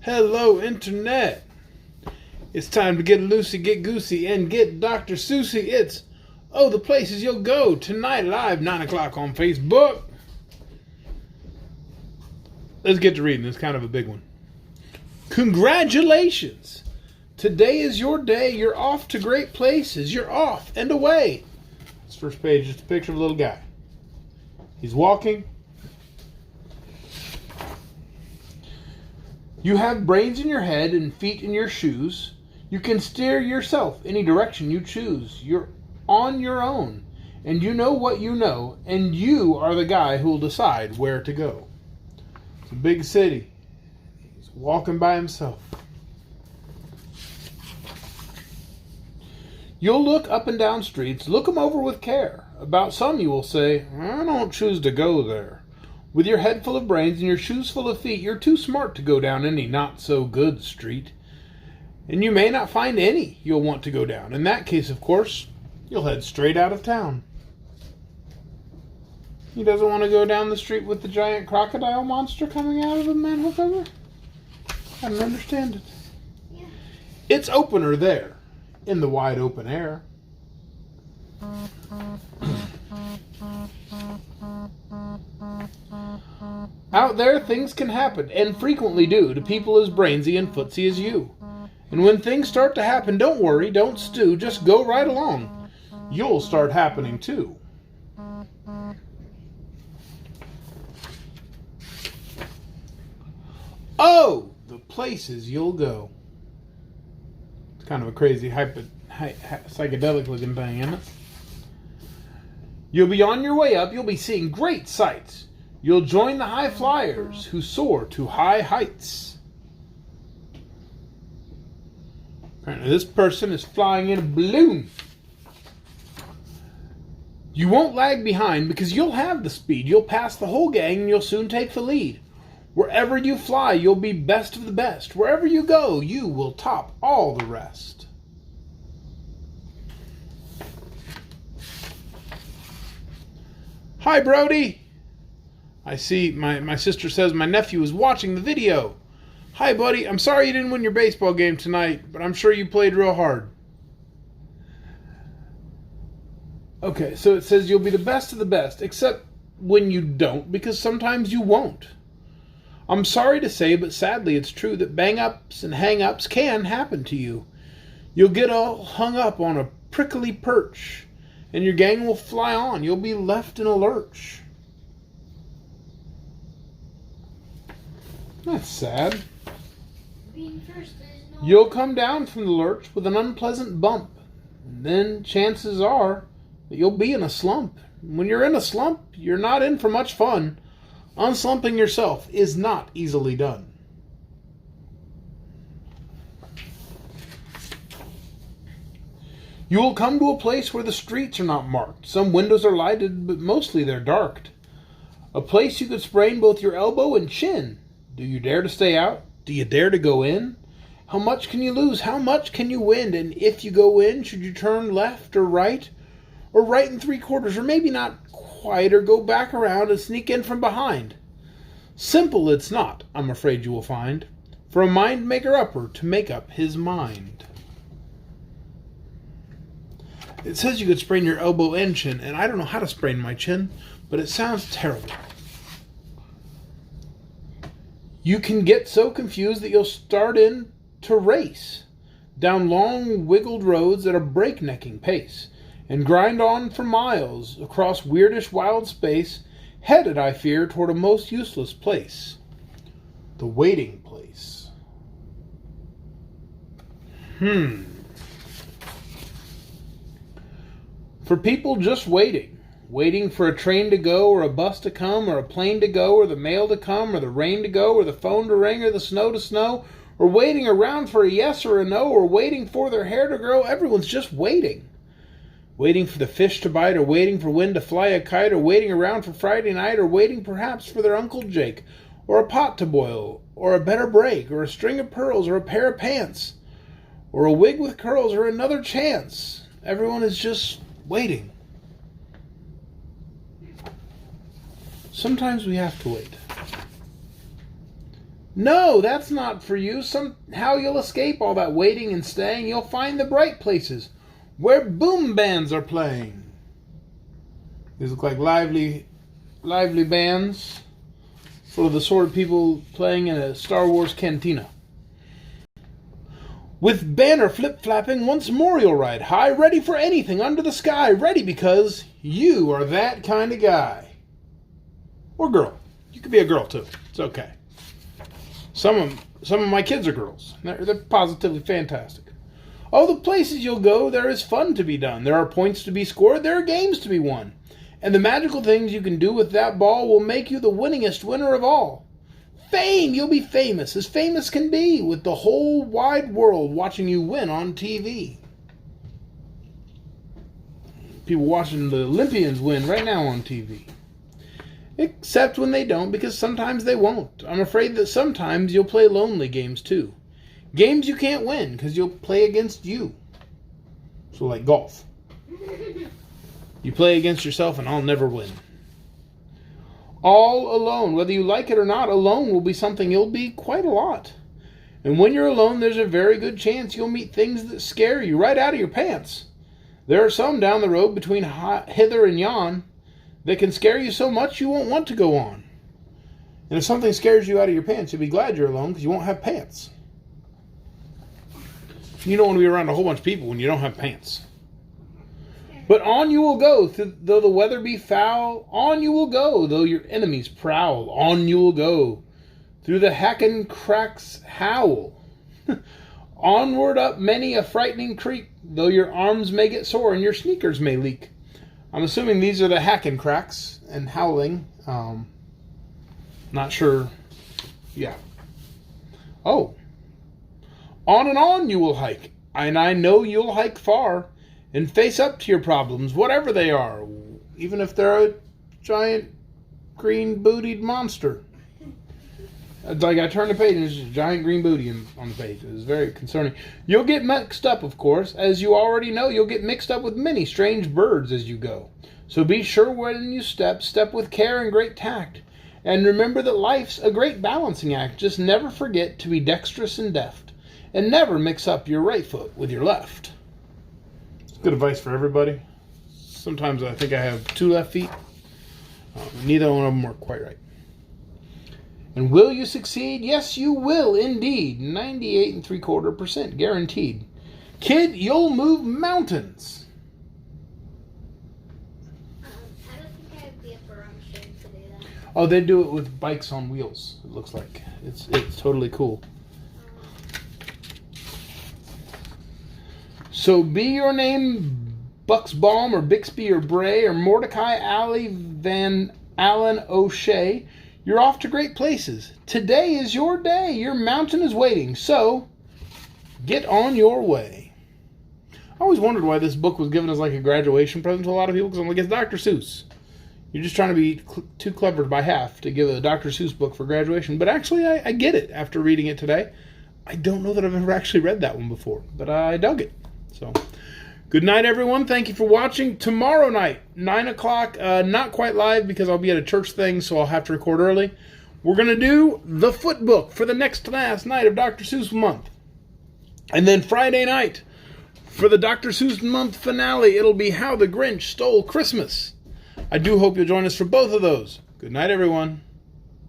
Hello, Internet. It's time to get loosey, get goosey, and get Dr. Susie. It's the places you'll go tonight live, 9 o'clock on Facebook. Let's get to reading. It's kind of a big one. Congratulations. Today is your day. You're off to great places. You're off and away. This first page is a picture of a little guy. He's walking. You have brains in your head and feet in your shoes. You can steer yourself any direction you choose. You're on your own, and you know what you know, and you are the guy who will decide where to go. It's a big city. He's walking by himself. You'll look up and down streets, look them over with care. About some you will say, I don't choose to go there. With your head full of brains and your shoes full of feet, you're too smart to go down any not-so-good street. And you may not find any you'll want to go down. In that case, of course, you'll head straight out of town. He doesn't want to go down the street with the giant crocodile monster coming out of the manhole cover? I don't understand it. Yeah. It's opener there, in the wide open air. Out there, things can happen, and frequently do, to people as brainsy and footsy as you. And when things start to happen, don't worry, don't stew, just go right along. You'll start happening too. Oh, the places you'll go. It's kind of a crazy, psychedelic looking thing, isn't it? You'll be on your way up, you'll be seeing great sights. You'll join the high flyers who soar to high heights. Apparently this person is flying in a balloon. You won't lag behind because you'll have the speed. You'll pass the whole gang and you'll soon take the lead. Wherever you fly, you'll be best of the best. Wherever you go, you will top all the rest. Hi, Brody. I see my sister says my nephew is watching the video. Hi, buddy. I'm sorry you didn't win your baseball game tonight, but I'm sure you played real hard. Okay, so it says you'll be the best of the best, except when you don't, because sometimes you won't. I'm sorry to say, but sadly it's true that bang-ups and hang-ups can happen to you. You'll get all hung up on a prickly perch, and your gang will fly on. You'll be left in a lurch. That's sad. You'll come down from the lurch with an unpleasant bump. And then chances are that you'll be in a slump. When you're in a slump, you're not in for much fun. Unslumping yourself is not easily done. You will come to a place where the streets are not marked. Some windows are lighted, but mostly they're darked. A place you could sprain both your elbow and chin. Do you dare to stay out? Do you dare to go in? How much can you lose? How much can you win? And if you go in, should you turn left or right? Or right and 3/4, or maybe not quite, or go back around and sneak in from behind? Simple it's not, I'm afraid you will find, for a mind maker upper to make up his mind. It says you could sprain your elbow and chin, and I don't know how to sprain my chin, but it sounds terrible. You can get so confused that you'll start in to race down long wiggled roads at a breaknecking pace and grind on for miles across weirdish wild space, headed, I fear, toward a most useless place. The waiting place. For people just waiting. Waiting for a train to go, or a bus to come, or a plane to go, or the mail to come, or the rain to go, or the phone to ring, or the snow to snow, or waiting around for a yes or a no, or waiting for their hair to grow. Everyone's just waiting. Waiting for the fish to bite, or waiting for wind to fly a kite, or waiting around for Friday night, or waiting perhaps for their Uncle Jake, or a pot to boil, or a better break, or a string of pearls, or a pair of pants, or a wig with curls, or another chance. Everyone is just waiting. Sometimes we have to wait. No, that's not for you. Somehow you'll escape all that waiting and staying. You'll find the bright places where boom bands are playing. These look like lively bands full of the sort of people playing in a Star Wars cantina. With banner flip-flapping, once more you'll ride high, ready for anything under the sky, ready because you are that kind of guy. Or girl. You could be a girl too. It's okay. Some of my kids are girls. They're positively fantastic. Oh, the places you'll go, there is fun to be done. There are points to be scored. There are games to be won. And the magical things you can do with that ball will make you the winningest winner of all. Fame! You'll be famous, as famous can be, with the whole wide world watching you win on TV. People watching the Olympians win right now on TV. Except when they don't, because sometimes they won't. I'm afraid that sometimes you'll play lonely games too. Games you can't win, because you'll play against you. So like golf. You play against yourself and I'll never win. All alone, whether you like it or not, alone will be something you'll be quite a lot. And when you're alone, there's a very good chance you'll meet things that scare you right out of your pants. There are some down the road between hither and yon that can scare you so much you won't want to go on. And if something scares you out of your pants, you'll be glad you're alone because you won't have pants. You don't want to be around a whole bunch of people when you don't have pants. But on you will go, though the weather be foul. On you will go, though your enemies prowl. On you will go, through the hacking cracks howl. Onward up many a frightening creek, though your arms may get sore and your sneakers may leak. I'm assuming these are the hacking cracks and howling. Not sure. Yeah. Oh. On and on you will hike, and I know you'll hike far. And face up to your problems, whatever they are, even if they're a giant green-bootied monster. It's like I turned the page and there's just a giant green booty on the page. It was very concerning. You'll get mixed up, of course. As you already know, you'll get mixed up with many strange birds as you go. So be sure when you step with care and great tact. And remember that life's a great balancing act. Just never forget to be dexterous and deft. And never mix up your right foot with your left. Good advice for everybody. Sometimes I think I have two left feet. Neither one of them work quite right. And will you succeed? Yes, you will indeed. 98.75% guaranteed. Kid, you'll move mountains. I don't think I have the upper arm strength to do that. Oh, they do it with bikes on wheels. It looks like it's totally cool. So be your name Bucksbaum or Bixby or Bray or Mordecai Alley Van Allen O'Shea. You're off to great places. Today is your day. Your mountain is waiting. So get on your way. I always wondered why this book was given as like a graduation present to a lot of people, because I'm like, it's Dr. Seuss. You're just trying to be too clever by half to give a Dr. Seuss book for graduation. But actually, I get it after reading it today. I don't know that I've ever actually read that one before, but I dug it. So, good night, everyone. Thank you for watching. Tomorrow night, 9 o'clock, not quite live because I'll be at a church thing, so I'll have to record early. We're going to do the foot book for the next to last night of Dr. Seuss month. And then Friday night, for the Dr. Seuss month finale, it'll be How the Grinch Stole Christmas. I do hope you'll join us for both of those. Good night, everyone.